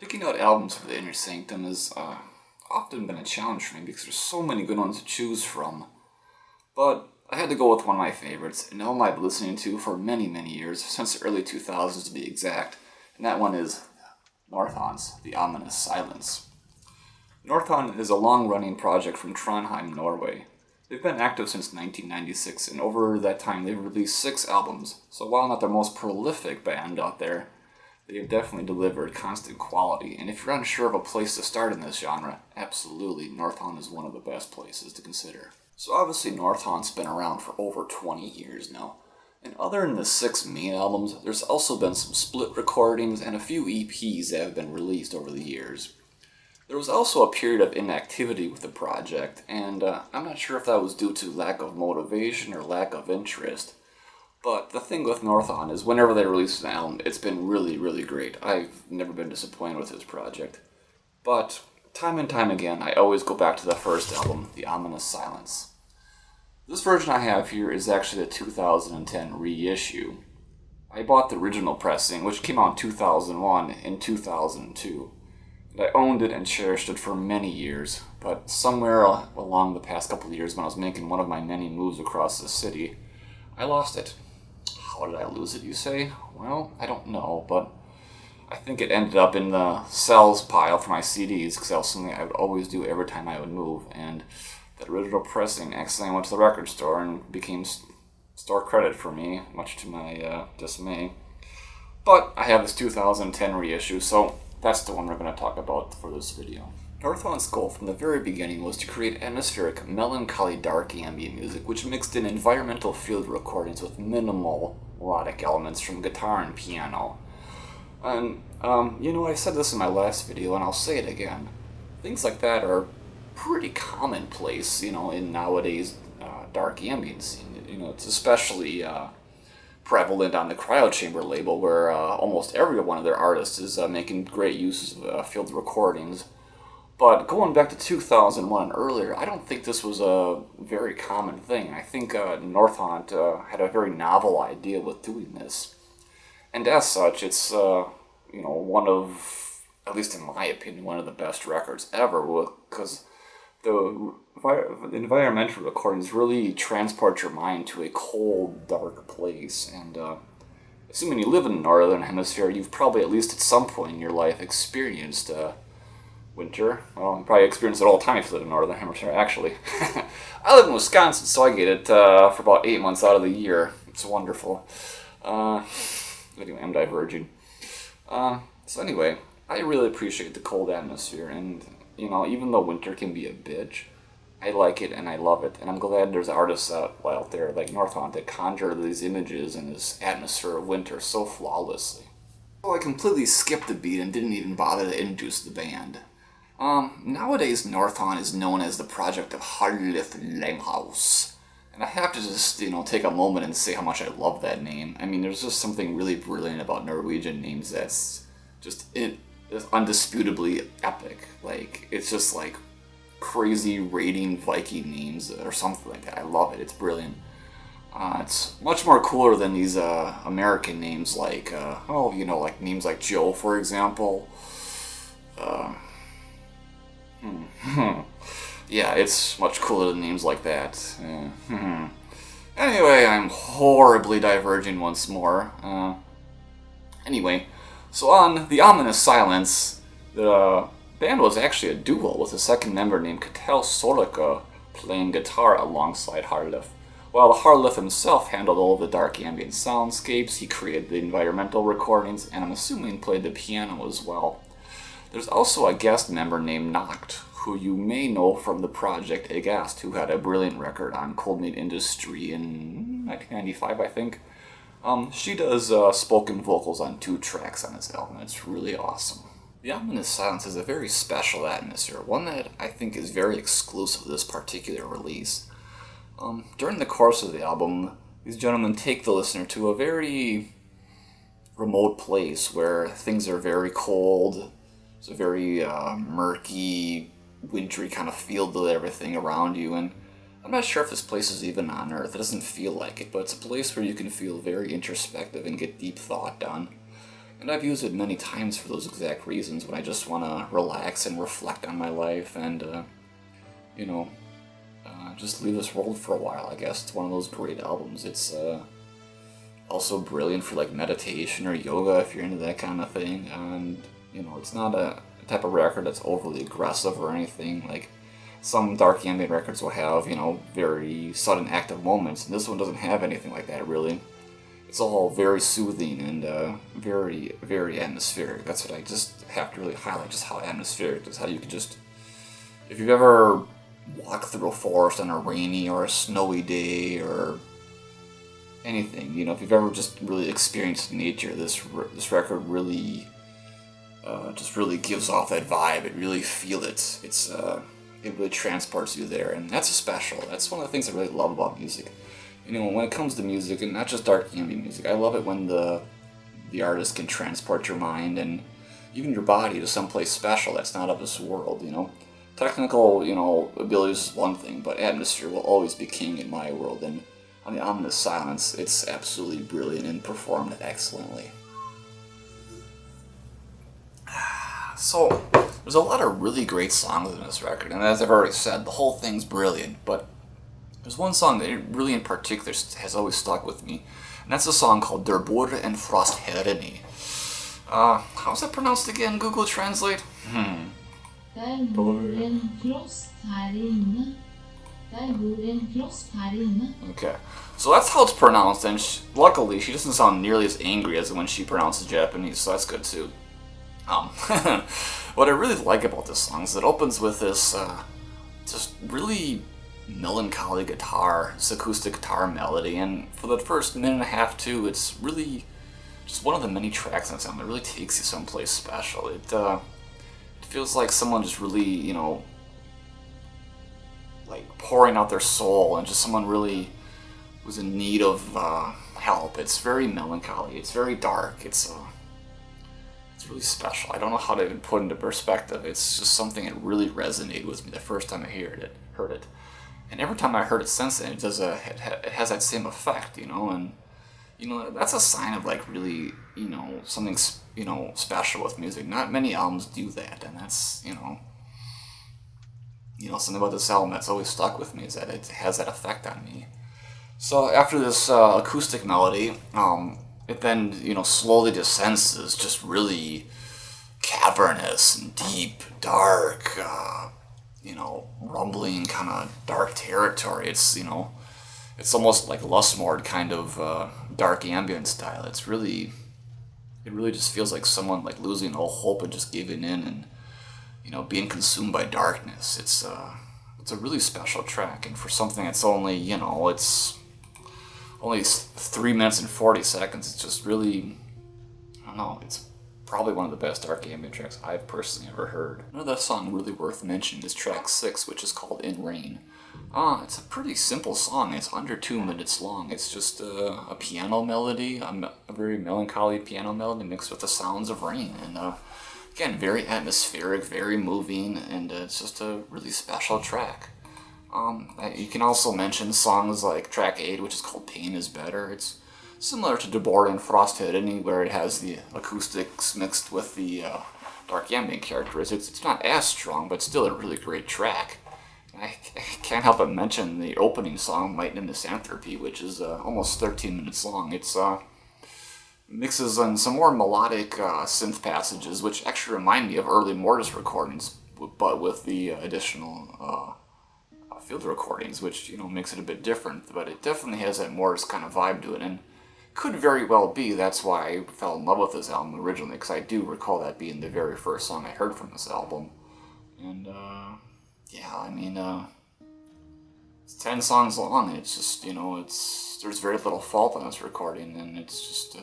Picking out albums for the Inner Sanctum has often been a challenge for me because there's so many good ones to choose from. But I had to go with one of my favorites, and one I've been listening to for many, many years, since the early 2000s to be exact, and that one is Northaunt's The Ominous Silence. Northaunt is a long-running project from Trondheim, Norway. They've been active since 1996, and over that time they've released 6 albums, so while not the most prolific band out there, they have definitely delivered constant quality, and if you're unsure of a place to start in this genre, absolutely, Northaunt is one of the best places to consider. So obviously Northaunt's been around for over 20 years now, and other than the 6 main albums, there's also been some split recordings and a few EPs that have been released over the years. There was also a period of inactivity with the project, and I'm not sure if that was due to lack of motivation or lack of interest. But the thing with Northaunt is whenever they release an album, it's been really, really great. I've never been disappointed with this project. But time and time again, I always go back to the first album, The Ominous Silence. This version I have here is actually the 2010 reissue. I bought the original pressing, which came out in 2001 and 2002. And I owned it and cherished it for many years, but somewhere along the past couple of years when I was making one of my many moves across the city, I lost it. How did I lose it, you say? Well, I don't know, but I think it ended up in the sales pile for my CDs, because that was something I would always do every time I would move, and that original pressing accidentally went to the record store and became store credit for me, much to my dismay. But I have this 2010 reissue, so that's the one we're going to talk about for this video. Northaunt's goal from the very beginning was to create atmospheric, melancholy, dark ambient music, which mixed in environmental field recordings with minimal melodic elements from guitar and piano. And, I said this in my last video, and I'll say it again. Things like that are pretty commonplace, in nowadays dark ambient scene. It's especially prevalent on the Cryo Chamber label, where almost every one of their artists is making great use of field recordings. But going back to 2001 and earlier, I don't think this was a very common thing. I think Northaunt had a very novel idea with doing this. And as such, it's, one of, at least in my opinion, one of the best records ever, because the environmental recordings really transport your mind to a cold, dark place. And assuming you live in the Northern Hemisphere, you've probably at least at some point in your life experienced winter. Well, you probably experience it all the time if you live in the Northern Hemisphere, actually. I live in Wisconsin, so I get it for about 8 months out of the year. It's wonderful. Anyway, I'm diverging. So anyway, I really appreciate the cold atmosphere, and, even though winter can be a bitch, I like it and I love it, and I'm glad there's artists out there like Northaunt that conjure these images and this atmosphere of winter so flawlessly. So I completely skipped the beat and didn't even bother to introduce the band. Nowadays Northaunt is known as the project of Harlith Langhaus. And I have to just, take a moment and say how much I love that name. I mean, there's just something really brilliant about Norwegian names that's just, it is undisputably epic. Like, it's just like crazy raiding Viking names or something like that. I love it. It's brilliant. It's much more cooler than these American names like, like names like Joe, for example. Yeah, it's much cooler than names like that. Anyway, I'm horribly diverging once more. Anyway, so on The Ominous Silence, the band was actually a duo with a second member named Ketil Solika playing guitar alongside Harlith. While Harlith himself handled all of the dark ambient soundscapes, he created the environmental recordings, and I'm assuming played the piano as well. There's also a guest member named Nacht, who you may know from the project Agast, who had a brilliant record on Cold Meat Industry in 1995, I think. She does spoken vocals on 2 tracks on this album. It's really awesome. The Ominous Silence has a very special atmosphere, one that I think is very exclusive to this particular release. During the course of the album, these gentlemen take the listener to a very remote place where things are very cold. It's a very murky, wintry kind of feel to everything around you, and I'm not sure if this place is even on Earth. It doesn't feel like it, but it's a place where you can feel very introspective and get deep thought done. And I've used it many times for those exact reasons, when I just want to relax and reflect on my life and, you know, just leave this world for a while, I guess. It's one of those great albums. It's also brilliant for like meditation or yoga if you're into that kind of thing. And, you know, it's not a type of record that's overly aggressive or anything. Like some dark ambient records will have, you know, very sudden active moments, and this one doesn't have anything like that really. It's all very soothing and very, very atmospheric. That's what I just have to really highlight, just how atmospheric it is. How you can just, if you've ever walked through a forest on a rainy or a snowy day or anything, you know, if you've ever just really experienced nature, this record really just really gives off that vibe. It really feel it. It really transports you there, and that's special. That's one of the things I really love about music. You know, when it comes to music, and not just dark ambient music, I love it when the artist can transport your mind and even your body to someplace special that's not of this world, you know. Technical, you know, abilities is one thing, but atmosphere will always be king in my world, and on the Ominous Silence, it's absolutely brilliant and performed excellently. So, there's a lot of really great songs in this record, and as I've already said, the whole thing's brilliant, but there's one song that really in particular has always stuck with me, and that's a song called Derbour Frost. How's that pronounced again, Google Translate? Okay, so that's how it's pronounced, and luckily she doesn't sound nearly as angry as when she pronounces Japanese, so that's good too. What I really like about this song is it opens with this just really melancholy guitar, this acoustic guitar melody, and for the first minute and a half too, it's really just one of the many tracks on the album that really takes you someplace special. It feels like someone just really, you know, like pouring out their soul, and just someone really was in need of help. It's very melancholy, it's very dark, it's really special. I don't know how to even put into perspective. It's just something that really resonated with me the first time I heard it. And every time I heard it since then, it has that same effect, you know, and, you know, that's a sign of, like, really, you know, something, you know, special with music. Not many albums do that, and that's, you know, something about this album that's always stuck with me is that it has that effect on me. So after this acoustic melody, it then, you know, slowly descends to this just really cavernous and deep, dark, you know, rumbling kind of dark territory. It's, you know, it's almost like Lustmord kind of dark ambient style. It really just feels like someone like losing all hope and just giving in and, you know, being consumed by darkness. It's a really special track, and for something that's only, you know, it's only 3 minutes and 40 seconds, it's just really, I don't know, it's probably one of the best dark ambient tracks I've personally ever heard. Another song really worth mentioning is track 6, which is called In Rain. It's a pretty simple song. It's under 2 minutes long. It's just a piano melody, a very melancholy piano melody mixed with the sounds of rain. And again, very atmospheric, very moving, and it's just a really special track. You can also mention songs like track 8, which is called Pain is Better. It's similar to Derbour Frost, where it has the acoustics mixed with the dark ambient characteristics. It's not as strong, but still a really great track. I can't help but mention the opening song, Might in Misanthropy, which is almost 13 minutes long. It's mixes in some more melodic synth passages, which actually remind me of early Mortis recordings, but with the additional field recordings, which, you know, makes it a bit different. But it definitely has that Mortis kind of vibe to it, and could very well be that's why I fell in love with this album originally, because I do recall that being the very first song I heard from this album. And yeah, I mean, it's 10 songs long, and it's just, you know, there's very little fault on this recording, and it's just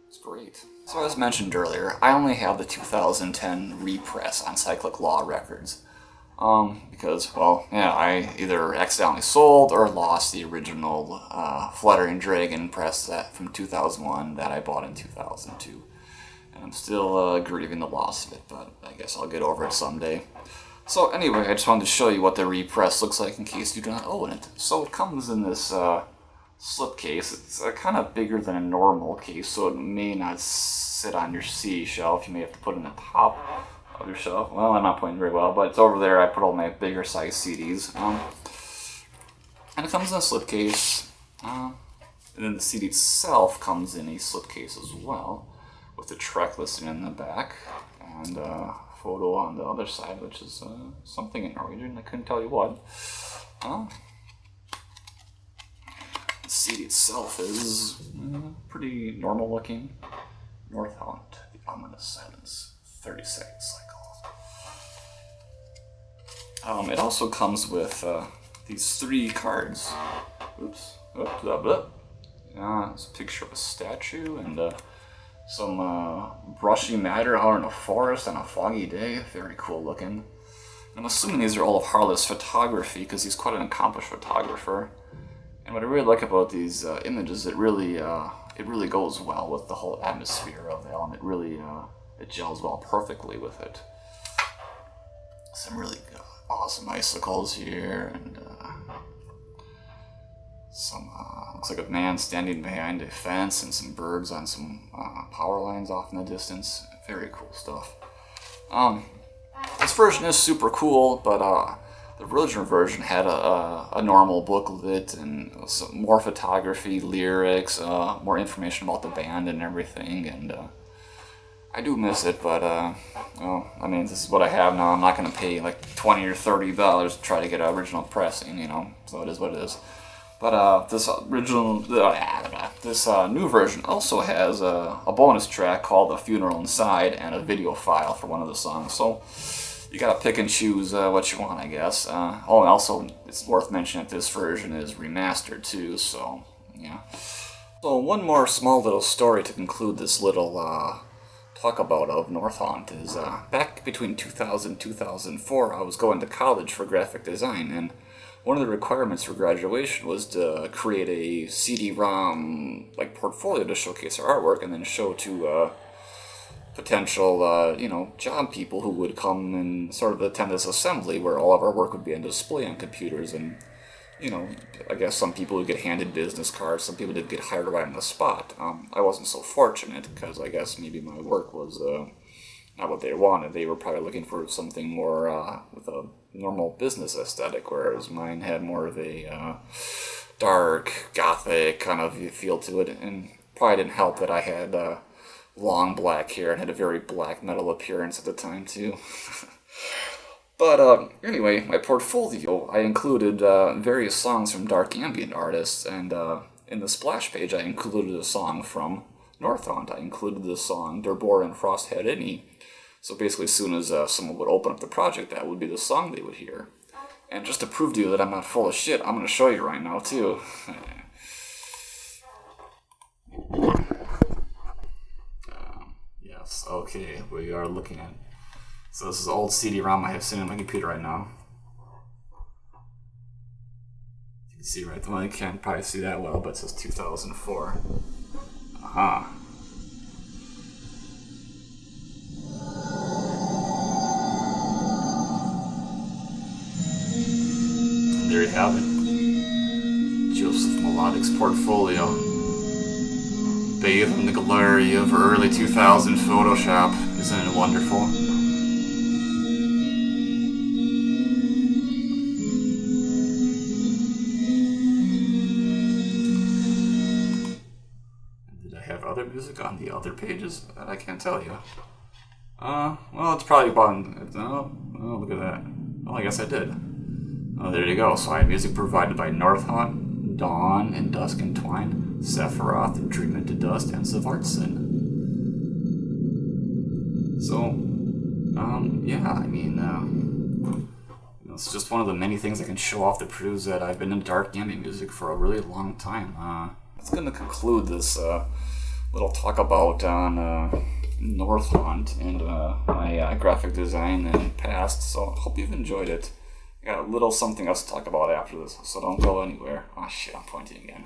it's great. So as mentioned earlier, I only have the 2010 repress on Cyclic Law Records. Because, well, yeah, I either accidentally sold or lost the original Fluttering Dragon press set from 2001 that I bought in 2002. And I'm still grieving the loss of it, but I guess I'll get over it someday. So anyway, I just wanted to show you what the repress looks like in case you do not own it. So it comes in this slipcase. It's kind of bigger than a normal case, so it may not sit on your CD shelf. You may have to put it in the top of your shelf. Well, I'm not pointing very well, but it's over there. I put all my bigger size CDs. And it comes in a slipcase. And then the CD itself comes in a slipcase as well, with the track listing in the back and a photo on the other side, which is something in Norwegian. I couldn't tell you what. The CD itself is pretty normal looking. Northaunt, the Ominous Silence, 30-second cycle. It also comes with these 3 cards. Oops. Blah, blah. It's a picture of a statue and some brushy matter out in a forest on a foggy day. Very cool looking. I'm assuming these are all of Harlow's photography because he's quite an accomplished photographer. And what I really like about these images, it really goes well with the whole atmosphere of the album. It really it gels well perfectly with it. Some really awesome icicles here, and some looks like a man standing behind a fence, and some birds on some power lines off in the distance. Very cool stuff. This version is super cool, but the original version had a normal booklet and some more photography, lyrics, more information about the band and everything, and I do miss it, but well, I mean, this is what I have now. I'm not going to pay like $20 or $30 to try to get an original pressing, you know, so it is what it is. But this new version also has a bonus track called The Funeral Inside and a video file for one of the songs, so you gotta pick and choose what you want, I guess. And also, it's worth mentioning that this version is remastered too, so yeah. So one more small little story to conclude this little talk about of Northaunt is back between 2000 and 2004, I was going to college for graphic design, and one of the requirements for graduation was to create a CD-ROM like portfolio to showcase our artwork and then show to potential, job people who would come and sort of attend this assembly where all of our work would be on display on computers. And, I guess some people would get handed business cards, some people did get hired right on the spot. I wasn't so fortunate because I guess maybe my work was not what they wanted. They were probably looking for something more with a normal business aesthetic, whereas mine had more of a dark, gothic kind of feel to it. And probably didn't help that I had long black hair and had a very black metal appearance at the time too. But anyway, my portfolio, I included various songs from dark ambient artists, and in the splash page I included a song from Northaunt. I included the song Derbour Frost Had Any. So basically as soon as someone would open up the project, that would be the song they would hear. And just to prove to you that I'm not full of shit, I'm going to show you right now too. Yes, okay, we are looking at... So this is old CD-ROM I have sitting on my computer right now. You can see right, well, you can't probably see that well, but it says 2004. Aha. And there you have it. Joseph Melodic's portfolio. Bathed in the glory of early 2000 Photoshop. Isn't it wonderful? Other music on the other pages? That I can't tell you. Well, it's probably one. Oh, look at that. Well, I guess I did. Oh, there you go. So I had music provided by Northaunt, Dawn, and Dusk Entwined, Sephiroth, Dream Into Dust, and Svartson. So, yeah, I mean, it's just one of the many things I can show off that proves that I've been in dark ambient music for a really long time. That's going to conclude this little talk about on Northaunt and my graphic design and past, so I hope you've enjoyed it. I got a little something else to talk about after this, so don't go anywhere. Oh shit, I'm pointing again.